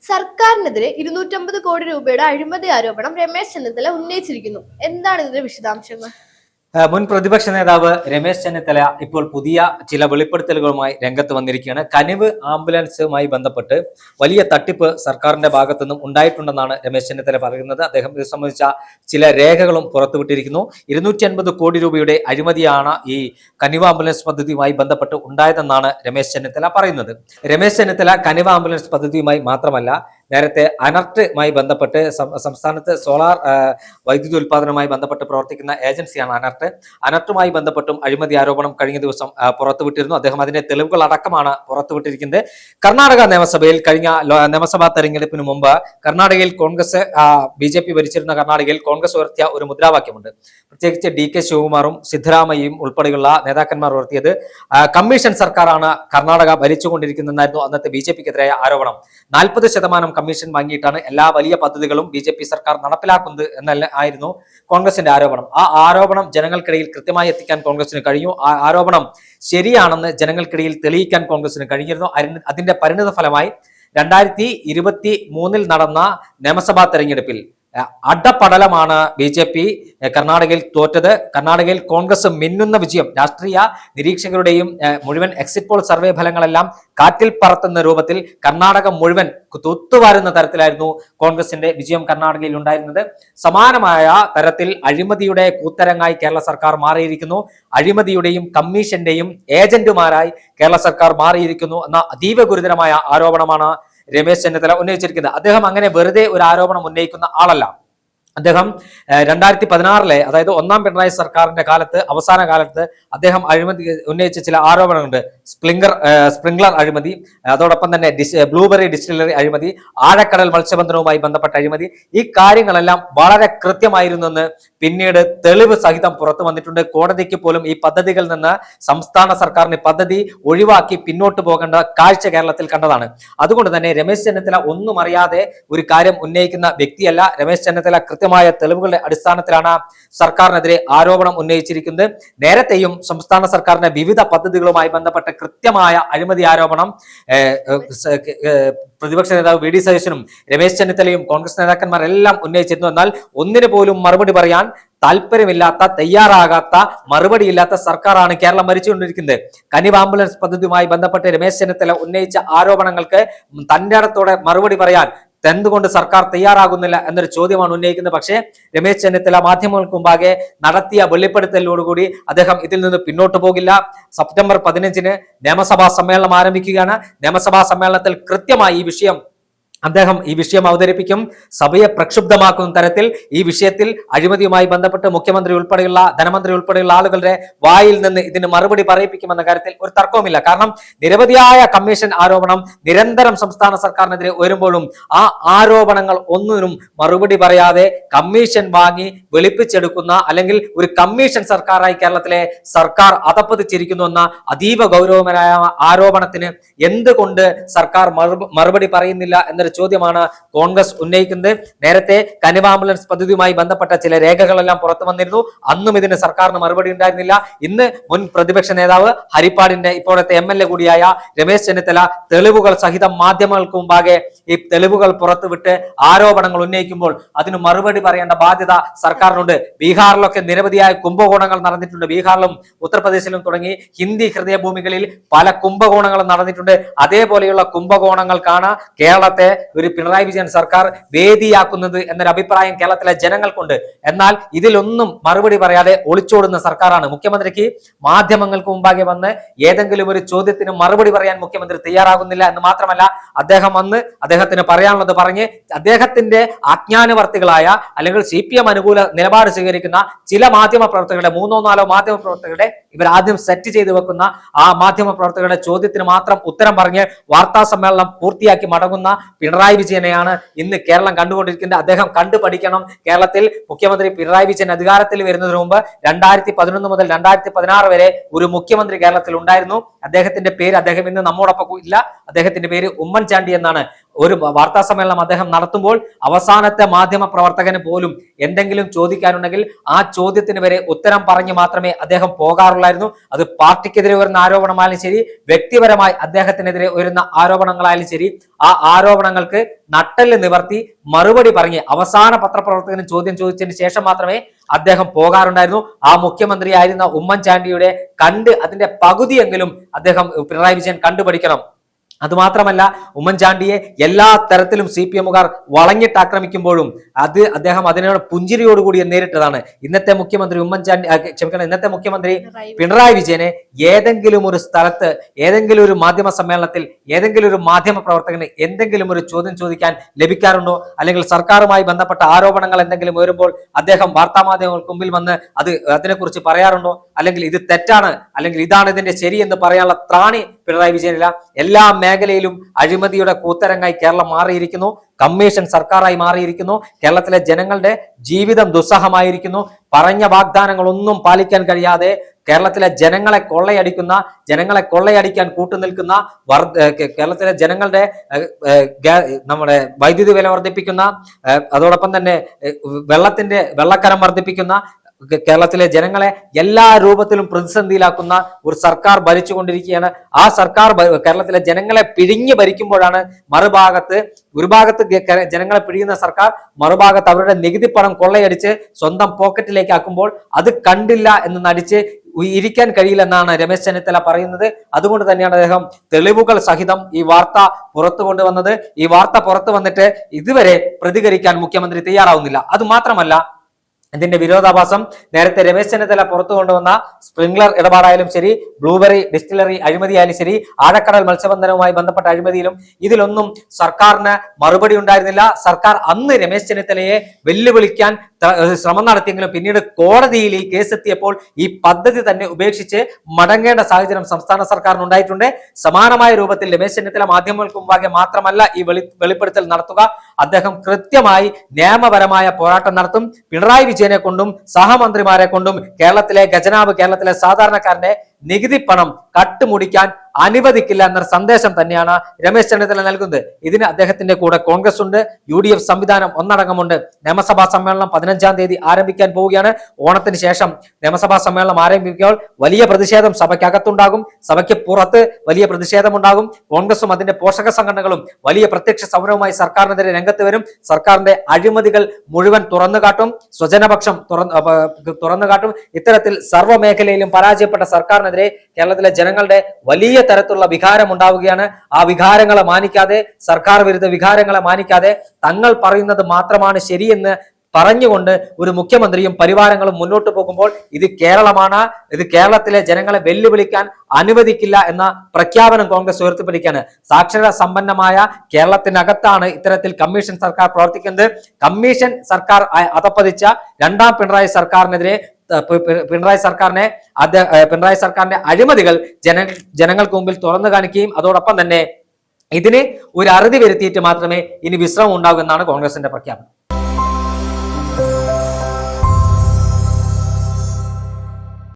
സർക്കാരിനെതിരെ 250 കോടി രൂപയുടെ അഴിമതി ആരോപണം രമേശ് ചെന്നിത്തല ഉന്നയിച്ചിരിക്കുന്നു. എന്താണ് ഇതിന്റെ വിശദാംശങ്ങൾ? മുൻ പ്രതിപക്ഷ നേതാവ് രമേശ് ചെന്നിത്തല ഇപ്പോൾ പുതിയ ചില വെളിപ്പെടുത്തലുകളുമായി രംഗത്ത് വന്നിരിക്കുകയാണ്. കനിവ് ആംബുലൻസുമായി ബന്ധപ്പെട്ട് വലിയ തട്ടിപ്പ് സർക്കാരിന്റെ ഭാഗത്തുനിന്നും ഉണ്ടായിട്ടുണ്ടെന്നാണ് രമേശ് ചെന്നിത്തല പറയുന്നത്. അദ്ദേഹം ഇത് സംബന്ധിച്ച ചില രേഖകളും പുറത്തുവിട്ടിരിക്കുന്നു. 250 കോടി രൂപയുടെ അഴിമതിയാണ് ഈ കനിവ് ആംബുലൻസ് പദ്ധതിയുമായി ബന്ധപ്പെട്ട് ഉണ്ടായതെന്നാണ് രമേശ് ചെന്നിത്തല പറയുന്നത്. രമേശ് ചെന്നിത്തല കനിവ് ആംബുലൻസ് പദ്ധതിയുമായി മാത്രമല്ല, നേരത്തെ അനർട്ടുമായി ബന്ധപ്പെട്ട് സംസ്ഥാനത്ത് സോളാർ വൈദ്യുതി ഉൽപാദനവുമായി ബന്ധപ്പെട്ട് പ്രവർത്തിക്കുന്ന ഏജൻസിയാണ് അനർട്ടുമായി ബന്ധപ്പെട്ടും അഴിമതി ആരോപണം കഴിഞ്ഞ ദിവസം പുറത്തുവിട്ടിരുന്നു. അദ്ദേഹം അതിന്റെ തെളിവുകൾ അടക്കമാണ് പുറത്തുവിട്ടിരിക്കുന്നത്. കർണാടക നിയമസഭയിൽ കഴിഞ്ഞ നിയമസഭാ തെരഞ്ഞെടുപ്പിന് മുമ്പ് കർണാടകയിൽ കോൺഗ്രസ് BJP ഭരിച്ചിരുന്ന കർണാടകയിൽ കോൺഗ്രസ് ഉയർത്തിയ ഒരു മുദ്രാവാക്യമുണ്ട്. പ്രത്യേകിച്ച് DK ശിവകുമാറും സിദ്ധരാമയ്യയും ഉൾപ്പെടെയുള്ള നേതാക്കന്മാർ ഉയർത്തിയത് കമ്മീഷൻ സർക്കാരാണ് കർണാടക ഭരിച്ചുകൊണ്ടിരിക്കുന്നതെന്നായിരുന്നു അന്നത്തെ BJPക്കെതിരായ ആരോപണം. 40% കമ്മീഷൻ വാങ്ങിയിട്ടാണ് എല്ലാ വലിയ പദ്ധതികളും BJP സർക്കാർ നടപ്പിലാക്കുന്നത് എന്നല്ല ആയിരുന്നു കോൺഗ്രസിന്റെ ആരോപണം. ആ ആരോപണം ജനങ്ങൾക്കിടയിൽ കൃത്യമായി എത്തിക്കാൻ കോൺഗ്രസിന് കഴിഞ്ഞു. ആ ആരോപണം ശരിയാണെന്ന് ജനങ്ങൾക്കിടയിൽ തെളിയിക്കാൻ കോൺഗ്രസിന് കഴിഞ്ഞിരുന്നു. അതിന്റെ പരിണിത ഫലമായി 2023 നടന്ന നിയമസഭാ തെരഞ്ഞെടുപ്പിൽ അടപടലമാണ് BJP കർണാടകയിൽ തോറ്റത്. കർണാടകയിൽ കോൺഗ്രസ് മിന്നുന്ന വിജയം, രാഷ്ട്രീയ നിരീക്ഷകരുടെയും മുഴുവൻ എക്സിറ്റ് പോൾ സർവേ ഫലങ്ങളെല്ലാം കാറ്റിൽ പറത്തുന്ന രൂപത്തിൽ കർണാടക മുഴുവൻ തൂത്തുവാരുന്ന തരത്തിലായിരുന്നു കോൺഗ്രസിന്റെ വിജയം കർണാടകയിൽ ഉണ്ടായിരുന്നത്. സമാനമായ തരത്തിൽ അഴിമതിയുടെ കൂത്തരങ്ങായി കേരള സർക്കാർ മാറിയിരിക്കുന്നു. അഴിമതിയുടെയും കമ്മീഷന്റെയും ഏജന്റുമാരായി കേരള സർക്കാർ മാറിയിരിക്കുന്നു എന്ന അതീവ ഗുരുതരമായ ആരോപണമാണ് രമേശ് ചെന്നിത്തല ഉന്നയിച്ചിരിക്കുന്നത്. അദ്ദേഹം അങ്ങനെ വെറുതെ ഒരു ആരോപണം ഉന്നയിക്കുന്ന ആളല്ല. അദ്ദേഹം 2016 അതായത് ഒന്നാം പിണറായി സർക്കാരിന്റെ കാലത്ത്, അവസാന കാലത്ത് അദ്ദേഹം അഴിമതി ഉന്നയിച്ച ചില ആരോപണങ്ങളുണ്ട്. സ്പ്രിംഗ്ലർ അഴിമതി, അതോടൊപ്പം തന്നെ ബ്ലൂബെറി ഡിസ്റ്റിലറി അഴിമതി, ആഴക്കടൽ മത്സ്യബന്ധനവുമായി ബന്ധപ്പെട്ട അഴിമതി, ഈ കാര്യങ്ങളെല്ലാം വളരെ കൃത്യമായിരുന്നെന്ന് പിന്നീട് തെളിവ് സഹിതം പുറത്തു വന്നിട്ടുണ്ട്. കോടതിക്ക് പോലും ഈ പദ്ധതികളിൽ നിന്ന് സംസ്ഥാന സർക്കാരിന് പദ്ധതി ഒഴിവാക്കി പിന്നോട്ട് പോകേണ്ട കാഴ്ച കേരളത്തിൽ കണ്ടതാണ്. അതുകൊണ്ട് തന്നെ രമേശ് ചെന്നിത്തല ഒന്നും അറിയാതെ ഒരു കാര്യം ഉന്നയിക്കുന്ന വ്യക്തിയല്ല. രമേശ് ചെന്നിത്തല കൃത്യമായ തെളിവുകളുടെ അടിസ്ഥാനത്തിലാണ് സർക്കാരിനെതിരെ ആരോപണം ഉന്നയിച്ചിരിക്കുന്നത്. നേരത്തെയും സംസ്ഥാന സർക്കാരിന്റെ വിവിധ പദ്ധതികളുമായി ബന്ധപ്പെട്ട കൃത്യമായ അഴിമതി ആരോപണം പ്രതിപക്ഷ നേതാവ് VD സതീശനും രമേശ് ചെന്നിത്തലയും കോൺഗ്രസ് നേതാക്കന്മാരെല്ലാം ഉന്നയിച്ചിരുന്നു. എന്നാൽ ഒന്നിനു പോലും മറുപടി പറയാൻ താല്പര്യമില്ലാത്ത, തയ്യാറാകാത്ത, മറുപടിയില്ലാത്ത സർക്കാരാണ് കേരളം ഭരിച്ചുകൊണ്ടിരിക്കുന്നത്. കനിവ് ആംബുലൻസ് പദ്ധതിയുമായി ബന്ധപ്പെട്ട് രമേശ് ചെന്നിത്തല ഉന്നയിച്ച ആരോപണങ്ങൾക്ക് തന്റെ ഇടത്തോടെ മറുപടി പറയാൻ എന്തുകൊണ്ട് സർക്കാർ തയ്യാറാകുന്നില്ല എന്നൊരു ചോദ്യമാണ് ഉന്നയിക്കുന്നത്. പക്ഷേ രമേശ് ചെന്നിത്തല മാധ്യമങ്ങൾക്ക് മുമ്പാകെ നടത്തിയ വെളിപ്പെടുത്തലോടുകൂടി അദ്ദേഹം ഇതിൽ നിന്ന് പിന്നോട്ട് പോകില്ല. സെപ്റ്റംബർ 15 നിയമസഭാ സമ്മേളനം ആരംഭിക്കുകയാണ്. നിയമസഭാ സമ്മേളനത്തിൽ കൃത്യമായി അദ്ദേഹം ഈ വിഷയം അവതരിപ്പിക്കും. സഭയെ പ്രക്ഷുബ്ധമാക്കുന്ന തരത്തിൽ ഈ വിഷയത്തിൽ അഴിമതിയുമായി ബന്ധപ്പെട്ട് മുഖ്യമന്ത്രി ഉൾപ്പെടെയുള്ള, ധനമന്ത്രി ഉൾപ്പെടെയുള്ള ആളുകളുടെ വായിൽ നിന്ന് ഇതിന് മറുപടി പറയിപ്പിക്കുമെന്ന കാര്യത്തിൽ ഒരു തർക്കവുമില്ല. കാരണം നിരവധിയായ കമ്മീഷൻ ആരോപണം നിരന്തരം സംസ്ഥാന സർക്കാരിനെതിരെ ഉയരുമ്പോഴും ആ ആരോപണങ്ങൾ ഒന്നിനും മറുപടി പറയാതെ കമ്മീഷൻ വാങ്ങി വെളുപ്പിച്ചെടുക്കുന്ന, അല്ലെങ്കിൽ ഒരു കമ്മീഷൻ സർക്കാരായി കേരളത്തിലെ സർക്കാർ അധപ്പതിച്ചിരിക്കുന്നു എന്ന അതീവ ഗൗരവമായ ആരോപണത്തിന് എന്തുകൊണ്ട് സർക്കാർ മറുപടി പറയുന്നില്ല എന്നൊരു ചോദ്യമാണ് കോൺഗ്രസ് ഉന്നയിക്കുന്നത്. നേരത്തെ കനിവ് ആംബുലൻസ് പദ്ധതിയുമായി ബന്ധപ്പെട്ട ചില രേഖകളെല്ലാം പുറത്തു വന്നിരുന്നു. അന്നും ഇതിന് സർക്കാരിന് മറുപടി ഉണ്ടായിരുന്നില്ല. ഇന്ന് മുൻ പ്രതിപക്ഷ നേതാവ് ഹരിപ്പാടിന്റെ ഇപ്പോഴത്തെ MLA കൂടിയായ രമേശ് ചെന്നിത്തല തെളിവുകൾ സഹിതം മാധ്യമങ്ങൾക്ക് മുമ്പാകെ ഈ തെളിവുകൾ പുറത്തുവിട്ട് ആരോപണങ്ങൾ ഉന്നയിക്കുമ്പോൾ അതിന് മറുപടി പറയേണ്ട ബാധ്യത സർക്കാരിനുണ്ട്. ബീഹാറിലൊക്കെ നിരവധിയായ കുംഭകോണങ്ങൾ നടന്നിട്ടുണ്ട്. ബീഹാറിലും ഉത്തർപ്രദേശിലും തുടങ്ങി ഹിന്ദി ഹൃദയഭൂമികളിൽ പല കുംഭകോണങ്ങളും നടന്നിട്ടുണ്ട്. അതേപോലെയുള്ള കുംഭകോണങ്ങൾക്കാണ് കേരളത്തെ ഒരു പിണറായി വിജയൻ സർക്കാർ വേദിയാക്കുന്നത് എന്നൊരു അഭിപ്രായം കേരളത്തിലെ ജനങ്ങൾക്കുണ്ട്. എന്നാൽ ഇതിലൊന്നും മറുപടി പറയാതെ ഒളിച്ചോടുന്ന സർക്കാരാണ്. മുഖ്യമന്ത്രിക്ക് മാധ്യമങ്ങൾക്ക് മുമ്പാകെ വന്ന് ഏതെങ്കിലും ഒരു ചോദ്യത്തിന് മറുപടി പറയാൻ മുഖ്യമന്ത്രി തയ്യാറാകുന്നില്ല എന്ന് മാത്രമല്ല, അദ്ദേഹം വന്ന് അദ്ദേഹത്തിന് പറയാനുള്ളത് പറഞ്ഞ് അദ്ദേഹത്തിന്റെ അജ്ഞാനവർത്തികളായ, അല്ലെങ്കിൽ CPM അനുകൂല നിലപാട് സ്വീകരിക്കുന്ന ചില മാധ്യമ പ്രവർത്തകരുടെ 3-4 മാധ്യമ പ്രവർത്തകരുടെ ഇവർ ആദ്യം സെറ്റ് ചെയ്തു വെക്കുന്ന ആ മാധ്യമ പ്രവർത്തകരുടെ ചോദ്യത്തിന് മാത്രം ഉത്തരം പറഞ്ഞ് വാർത്താ സമ്മേളനം പൂർത്തിയാക്കി മടങ്ങുന്ന പിണറായി വിജയനെയാണ് ഇന്ന് കേരളം കണ്ടുകൊണ്ടിരിക്കുന്നത്. അദ്ദേഹം കണ്ടുപഠിക്കണം. കേരളത്തിൽ മുഖ്യമന്ത്രി പിണറായി വിജയൻ അധികാരത്തിൽ വരുന്നതിന് മുമ്പ് 2011 മുതൽ 2016 വരെ ഒരു മുഖ്യമന്ത്രി കേരളത്തിൽ ഉണ്ടായിരുന്നു. അദ്ദേഹത്തിന്റെ പേര്, അദ്ദേഹം ഇന്ന് നമ്മോടൊപ്പം ഇല്ല, അദ്ദേഹത്തിന്റെ പേര് ഉമ്മൻചാണ്ടി എന്നാണ്. ഒരു വാർത്താ സമ്മേളനം അദ്ദേഹം നടത്തുമ്പോൾ അവസാനത്തെ മാധ്യമ പ്രവർത്തകന് പോലും എന്തെങ്കിലും ചോദിക്കാനുണ്ടെങ്കിൽ ആ ചോദ്യത്തിന് വരെ ഉത്തരം പറഞ്ഞ് മാത്രമേ അദ്ദേഹം പോകാറുള്ളായിരുന്നു. അത് പാർട്ടിക്കെതിരെ വരുന്ന ആരോപണമായാലും ശരി, വ്യക്തിപരമായി അദ്ദേഹത്തിനെതിരെ ഉയരുന്ന ആരോപണങ്ങളായാലും ശരി, ആ ആരോപണങ്ങൾക്ക് നട്ടെല്ല് നിവർത്തി മറുപടി പറഞ്ഞ് അവസാന പത്രപ്രവർത്തകന് ചോദ്യം ചോദിച്ചതിന് ശേഷം മാത്രമേ അദ്ദേഹം പോകാറുണ്ടായിരുന്നു. ആ മുഖ്യമന്ത്രിയായിരുന്ന ഉമ്മൻചാണ്ടിയുടെ അതിന്റെ പകുതിയെങ്കിലും അദ്ദേഹം പിണറായി വിജയൻ കണ്ടുപഠിക്കണം. അതുമാത്രമല്ല, ഉമ്മൻചാണ്ടിയെ എല്ലാ തരത്തിലും CPM-കാർ വളഞ്ഞിട്ട് ആക്രമിക്കുമ്പോഴും അദ്ദേഹം അതിനോട് പുഞ്ചിരിയോടുകൂടി നേരിട്ടതാണ്. ഇന്നത്തെ മുഖ്യമന്ത്രി ഇന്നത്തെ മുഖ്യമന്ത്രി പിണറായി വിജയനെ ഏതെങ്കിലും ഒരു സ്ഥലത്ത്, ഏതെങ്കിലും ഒരു മാധ്യമ സമ്മേളനത്തിൽ, ഏതെങ്കിലും ഒരു മാധ്യമ പ്രവർത്തകന് എന്തെങ്കിലും ഒരു ചോദ്യം ചോദിക്കാൻ ലഭിക്കാറുണ്ടോ? അല്ലെങ്കിൽ സർക്കാരുമായി ബന്ധപ്പെട്ട ആരോപണങ്ങൾ എന്തെങ്കിലും വരുമ്പോൾ അദ്ദേഹം വാർത്താമാധ്യമങ്ങൾക്ക് മുമ്പിൽ വന്ന് അതിനെക്കുറിച്ച് പറയാറുണ്ടോ? അല്ലെങ്കിൽ ഇത് തെറ്റാണ്, അല്ലെങ്കിൽ ഇതാണ് ഇതിന്റെ ശരി എന്ന് പറയാനുള്ള ത്രാണി പിണറായി വിജയനില്ല. എല്ലാ മേഖലയിലും അഴിമതിയുടെ കൂത്തരങ്ങായി കേരളം മാറിയിരിക്കുന്നു. കമ്മീഷൻ സർക്കാരായി മാറിയിരിക്കുന്നു. കേരളത്തിലെ ജനങ്ങളുടെ ജീവിതം ദുസ്സഹമായിരിക്കുന്നു. പറഞ്ഞ വാഗ്ദാനങ്ങളൊന്നും പാലിക്കാൻ കഴിയാതെ കേരളത്തിലെ ജനങ്ങളെ കൊള്ളയടിക്കാൻ കൂട്ടുനിൽക്കുന്ന, കേരളത്തിലെ ജനങ്ങളുടെ നമ്മുടെ വൈദ്യുതി വില വർദ്ധിപ്പിക്കുന്ന, അതോടൊപ്പം തന്നെ വെള്ളക്കരം വർദ്ധിപ്പിക്കുന്ന, കേരളത്തിലെ ജനങ്ങളെ എല്ലാ രൂപത്തിലും പ്രതിസന്ധിയിലാക്കുന്ന ഒരു സർക്കാർ ഭരിച്ചുകൊണ്ടിരിക്കുകയാണ്. ആ സർക്കാർ കേരളത്തിലെ ജനങ്ങളെ പിഴിഞ്ഞു ഭരിക്കുമ്പോഴാണ് ഒരു ഭാഗത്ത് ജനങ്ങളെ പിഴിയുന്ന സർക്കാർ മറുഭാഗത്ത് അവരുടെ നികുതി പണം കൊള്ളയടിച്ച് സ്വന്തം പോക്കറ്റിലേക്ക് ആക്കുമ്പോൾ അത് കണ്ടില്ല എന്ന് നടിച്ച് ഇരിക്കാൻ കഴിയില്ലെന്നാണ് രമേശ് ചെന്നിത്തല പറയുന്നത്. അതുകൊണ്ട് തന്നെയാണ് അദ്ദേഹം തെളിവുകൾ സഹിതം ഈ വാർത്ത പുറത്തു കൊണ്ടുവന്നത്. ഈ വാർത്ത പുറത്തു വന്നിട്ട് ഇതുവരെ പ്രതികരിക്കാൻ മുഖ്യമന്ത്രി തയ്യാറാവുന്നില്ല. അത് മാത്രമല്ല, ഇതിന്റെ വിരോധാഭാസം നേരത്തെ രമേശ് ചെന്നിത്തല പുറത്തു കൊണ്ടുവന്ന സ്പ്രിംഗ്ലർ ഇടപാടായാലും ശരി, ബ്ലൂബെറി ഡിസ്റ്റിലറി അഴിമതിയായാലും ശരി, ആഴക്കടൽ മത്സ്യബന്ധനവുമായി ബന്ധപ്പെട്ട അഴിമതിയിലും ഇതിലൊന്നും സർക്കാരിന് മറുപടി ഉണ്ടായിരുന്നില്ല. സർക്കാർ അന്ന് രമേശ് ചെന്നിത്തലയെ വെല്ലുവിളിക്കാൻ ശ്രമം നടത്തിയെങ്കിലും പിന്നീട് കോടതിയിൽ ഈ കേസ് എത്തിയപ്പോൾ ഈ പദ്ധതി തന്നെ ഉപേക്ഷിച്ച് മടങ്ങേണ്ട സാഹചര്യം സംസ്ഥാന സർക്കാരിന് ഉണ്ടായിട്ടുണ്ട്. സമാനമായ രൂപത്തിൽ രമേശ് ചെന്നിത്തല മാധ്യമങ്ങൾക്ക് മുമ്പാകെ മാത്രമല്ല ഈ വെളിപ്പെടുത്തൽ നടത്തുക, അദ്ദേഹം കൃത്യമായി നിയമപരമായ പോരാട്ടം നടത്തും. പിണറായി വിജയനെ കൊണ്ടും സഹമന്ത്രിമാരെ കൊണ്ടും കേരളത്തിലെ ഖജനാവ്, കേരളത്തിലെ സാധാരണക്കാരന്റെ നികുതി പണം കട്ടുമുടിക്കാൻ അനുവദിക്കില്ല എന്ന സന്ദേശം തന്നെയാണ് രമേശ് ചെന്നിത്തല നൽകുന്നത്. ഇതിന് അദ്ദേഹത്തിന്റെ കൂടെ കോൺഗ്രസ് ഉണ്ട്, UDF സംവിധാനം ഒന്നടങ്കമുണ്ട്. നിയമസഭാ സമ്മേളനം 15-ാം തീയതി ആരംഭിക്കാൻ പോവുകയാണ്. ഓണത്തിന് ശേഷം നിയമസഭാ സമ്മേളനം ആരംഭിക്കുമ്പോൾ വലിയ പ്രതിഷേധം സഭയ്ക്കകത്തുണ്ടാകും, സഭയ്ക്ക് പുറത്ത് വലിയ പ്രതിഷേധമുണ്ടാകും. കോൺഗ്രസും അതിന്റെ പോഷക സംഘടനകളും വലിയ പ്രത്യക്ഷ സമരവുമായി സർക്കാരിനെതിരെ രംഗത്ത് വരും. സർക്കാരിന്റെ അഴിമതികൾ മുഴുവൻ തുറന്നു കാട്ടും, സ്വജനപക്ഷം തുറന്നു കാട്ടും. ഇത്തരത്തിൽ സർവ്വമേഖലയിലും പരാജയപ്പെട്ട സർക്കാരിനെതിരെ കേരളത്തിലെ ജനങ്ങളുടെ വലിയ തരത്തിലുള്ള വികാരം ഉണ്ടാവുകയാണ്. ആ വികാരങ്ങളെ മാനിക്കാതെ, സർക്കാർ വിരുദ്ധ വികാരങ്ങളെ മാനിക്കാതെ തങ്ങൾ പറയുന്നത് മാത്രമാണ് ശരിയെന്ന് പറഞ്ഞുകൊണ്ട് ഒരു മുഖ്യമന്ത്രിയും പരിവാരങ്ങളും മുന്നോട്ട് പോകുമ്പോൾ ഇത് കേരളമാണ്, ഇത് കേരളത്തിലെ ജനങ്ങളെ വെല്ലുവിളിക്കാൻ അനുവദിക്കില്ല എന്ന പ്രഖ്യാപനം കോൺഗ്രസ് ഉയർത്തിപ്പിടിക്കുകയാണ്. സാക്ഷരത സമ്പന്നമായ കേരളത്തിനകത്താണ് ഇത്തരത്തിൽ കമ്മീഷൻ സർക്കാർ പ്രവർത്തിക്കുന്നത്. കമ്മീഷൻ സർക്കാർ അധപ്പതിച്ച രണ്ടാം പിണറായി സർക്കാരിനെതിരെ പിണറായി സർക്കാരിന്റെ അഴിമതികൾ ജനങ്ങൾക്ക് മുമ്പിൽ തുറന്നു കാണിക്കുകയും അതോടൊപ്പം തന്നെ ഇതിന് ഒരു അറുതി വരുത്തിയിട്ട് മാത്രമേ ഇനി വിശ്രമം ഉണ്ടാകൂ എന്നാണ് കോൺഗ്രസിന്റെ പ്രഖ്യാപനം.